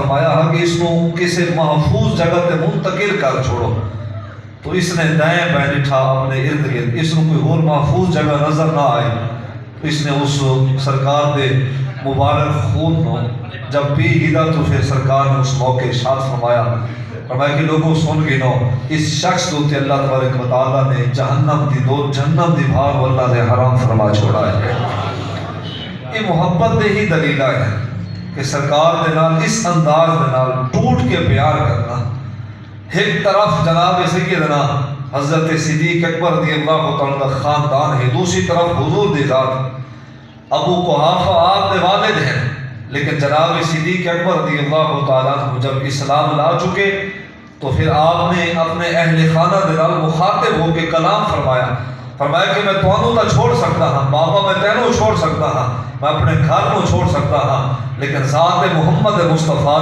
فرمایا ہے کہ اس کو کسی محفوظ جگہ تے منتقل کر چھوڑو. تو اس نے دائیں بائیں ڈٹھا اپنے ارد گرد، اس کو کوئی اور محفوظ جگہ نظر نہ آئی. اس نے اس سرکار دے مبارک خون کو جب پی گیا تو پھر سرکار نے اس موقع ارشاد فرمایا کہ لوگوں سن گنو اس شخص کو تے اللہ تبارک و تعالیٰ نے جہنم دی بھار اللہ نے حرام فرما چھوڑا ہے. یہ محبت دے ہی دلیلہ ہے کہ سرکار دے نال اس انداز دے نال ٹوٹ کے پیار کرنا. ایک طرف جناب سیدنا حضرت صدیق اکبر رضی اللہ تعالیٰ کا خاندان ہے، دوسری طرف حضور دی ذات. ابو قحافہ آپ دے والد ہیں، لیکن جناب صدیق اکبر رضی اللہ تعالیٰ عنہ جب اسلام لا چکے تو پھر آپ نے اپنے اہل خانہ دے نال مخاطب ہو کے کلام فرمایا کہ میں تانوں تا چھوڑ سکتا ہاں، بابا میں تینوں چھوڑ سکتا ہاں، میں اپنے گھر کو چھوڑ سکتا ہاں، لیکن ذات محمد مصطفیٰ